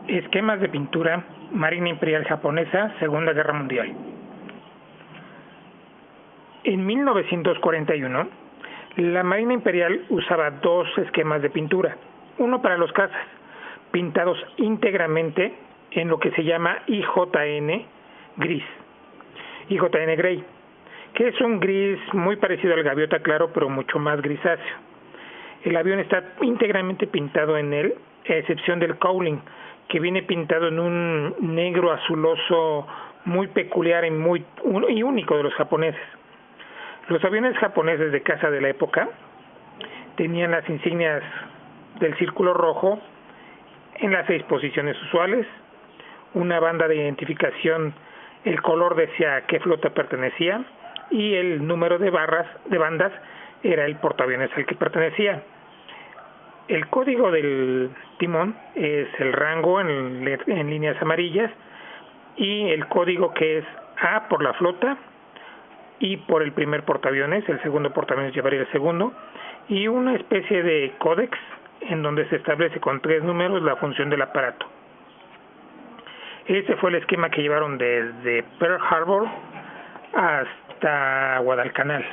Esquemas de pintura, Marina Imperial Japonesa, Segunda Guerra Mundial. En 1941, la Marina Imperial usaba dos esquemas de pintura, uno para los cazas, pintados íntegramente en lo que se llama IJN gris, IJN Grey, que es un gris muy parecido al gaviota claro, pero mucho más grisáceo. El avión está íntegramente pintado en él, a excepción del cowling, que viene pintado en un negro azuloso muy peculiar y único de los japoneses. Los aviones japoneses de caza de la época tenían las insignias del círculo rojo en las 6 posiciones usuales, una banda de identificación, el color decía a qué flota pertenecía y el número de bandas era el portaaviones al que pertenecía. El código del timón es el rango en líneas amarillas y el código que es A por la flota y por el primer portaaviones, el segundo portaaviones llevaría el segundo, y una especie de códex en donde se establece con 3 números la función del aparato. Este fue el esquema que llevaron desde Pearl Harbor hasta Guadalcanal.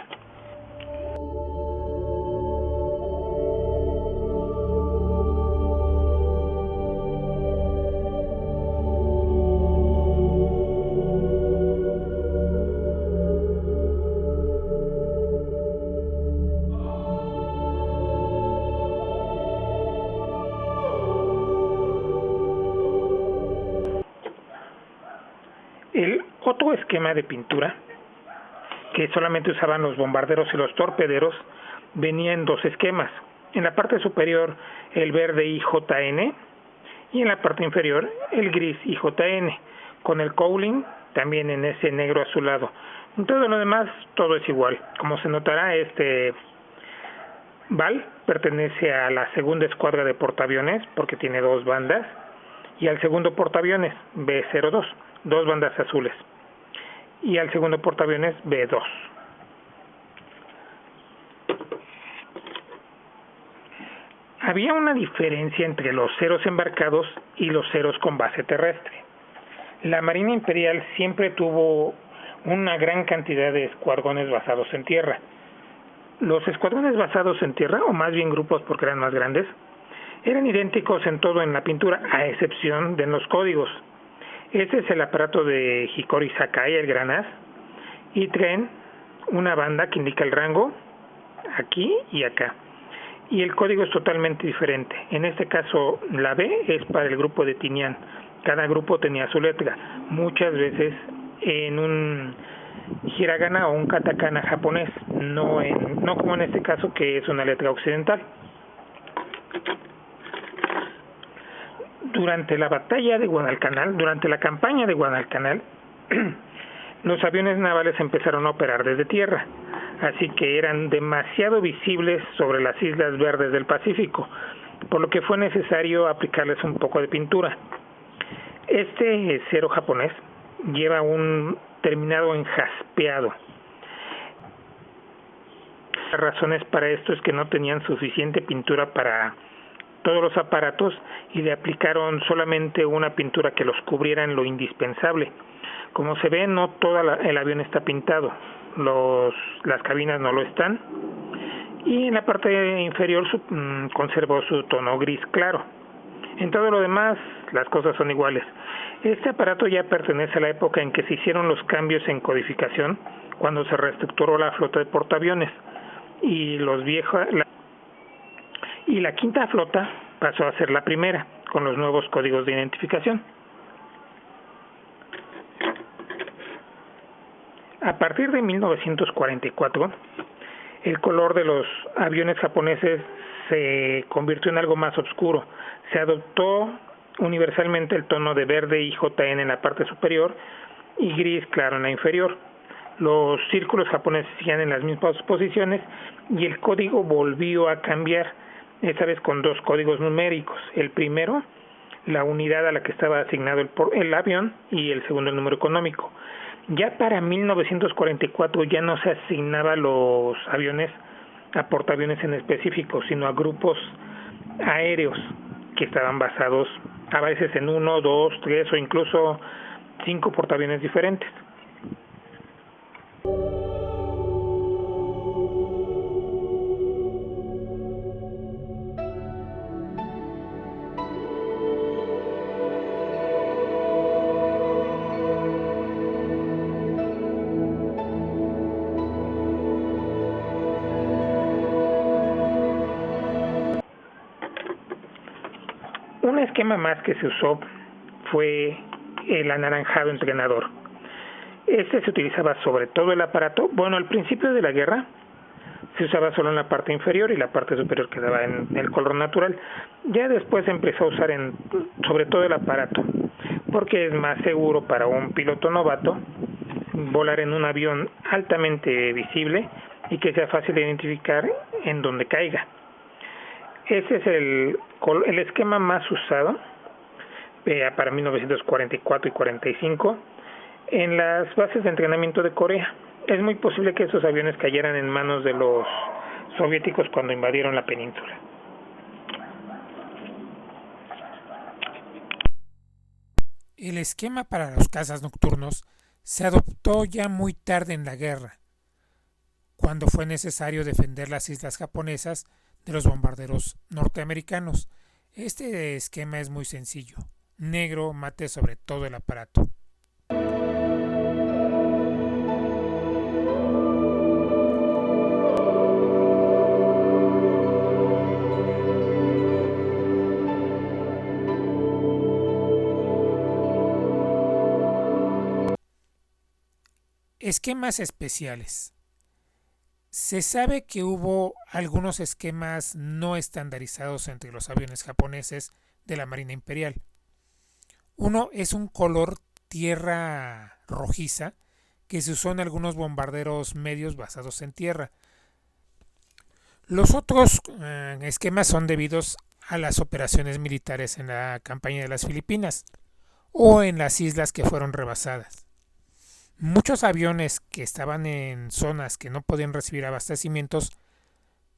El otro esquema de pintura, que solamente usaban los bombarderos y los torpederos, venía en 2 esquemas. En la parte superior el verde IJN y en la parte inferior el gris IJN, con el cowling también en ese negro azulado. En todo lo demás todo es igual. Como se notará, este BAL pertenece a la segunda escuadra de portaaviones porque tiene 2 bandas, y al segundo portaaviones B-02, 2 bandas azules, y al segundo portaaviones B-2. Había una diferencia entre los ceros embarcados y los ceros con base terrestre. La Marina Imperial siempre tuvo una gran cantidad de escuadrones basados en tierra. Los escuadrones basados en tierra, o más bien grupos porque eran más grandes, eran idénticos en todo en la pintura, a excepción de los códigos. Este es el aparato de Hikori Sakai, el gran as, y traen una banda que indica el rango, aquí y acá. Y el código es totalmente diferente. En este caso, la B es para el grupo de Tinian. Cada grupo tenía su letra, muchas veces en un hiragana o un katakana japonés, no como en este caso que es una letra occidental. Durante la batalla de Guadalcanal, durante la campaña de Guadalcanal, los aviones navales empezaron a operar desde tierra, así que eran demasiado visibles sobre las islas verdes del Pacífico, por lo que fue necesario aplicarles un poco de pintura. Este cero japonés lleva un terminado en jaspeado. Las razones para esto es que no tenían suficiente pintura para todos los aparatos y le aplicaron solamente una pintura que los cubriera en lo indispensable. Como se ve, no todo el avión está pintado, las cabinas no lo están, y en la parte inferior conservó su tono gris claro. En todo lo demás las cosas son iguales. Este aparato ya pertenece a la época en que se hicieron los cambios en codificación, cuando se reestructuró la flota de portaaviones, y la quinta flota pasó a ser la primera, con los nuevos códigos de identificación. A partir de 1944, el color de los aviones japoneses se convirtió en algo más oscuro. Se adoptó universalmente el tono de verde IJN en la parte superior y gris claro en la inferior. Los círculos japoneses siguen en las mismas posiciones y el código volvió a cambiar, esta vez con 2 códigos numéricos. El primero, la unidad a la que estaba asignado el avión, y el segundo, el número económico. Ya para 1944 ya no se asignaba los aviones a portaaviones en específico, sino a grupos aéreos que estaban basados a veces en 1, 2, 3 o incluso 5 portaaviones diferentes. Un esquema más que se usó fue el anaranjado entrenador. Este se utilizaba sobre todo el aparato. Bueno, al principio de la guerra se usaba solo en la parte inferior y la parte superior quedaba en el color natural. Ya después se empezó a usar sobre todo el aparato, porque es más seguro para un piloto novato volar en un avión altamente visible y que sea fácil de identificar en donde caiga. Ese es el esquema más usado para 1944 y 45 en las bases de entrenamiento de Corea. Es muy posible que esos aviones cayeran en manos de los soviéticos cuando invadieron la península. El esquema para los cazas nocturnos se adoptó ya muy tarde en la guerra, cuando fue necesario defender las islas japonesas de los bombarderos norteamericanos. Este esquema es muy sencillo: negro mate sobre todo el aparato. Esquemas especiales. Se sabe que hubo algunos esquemas no estandarizados entre los aviones japoneses de la Marina Imperial. Uno es un color tierra rojiza que se usó en algunos bombarderos medios basados en tierra. Los otros esquemas son debidos a las operaciones militares en la campaña de las Filipinas o en las islas que fueron rebasadas. Muchos aviones que estaban en zonas que no podían recibir abastecimientos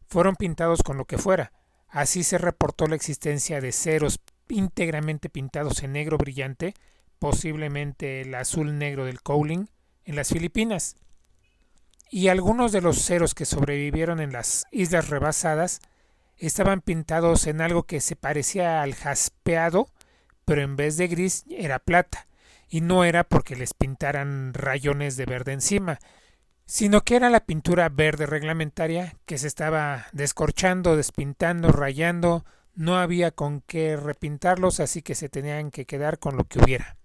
fueron pintados con lo que fuera. Así se reportó la existencia de ceros íntegramente pintados en negro brillante, posiblemente el azul negro del Cowling, en las Filipinas. Y algunos de los ceros que sobrevivieron en las islas rebasadas estaban pintados en algo que se parecía al jaspeado, pero en vez de gris era plata. Y no era porque les pintaran rayones de verde encima, sino que era la pintura verde reglamentaria que se estaba descorchando, despintando, rayando. No había con qué repintarlos, así que se tenían que quedar con lo que hubiera.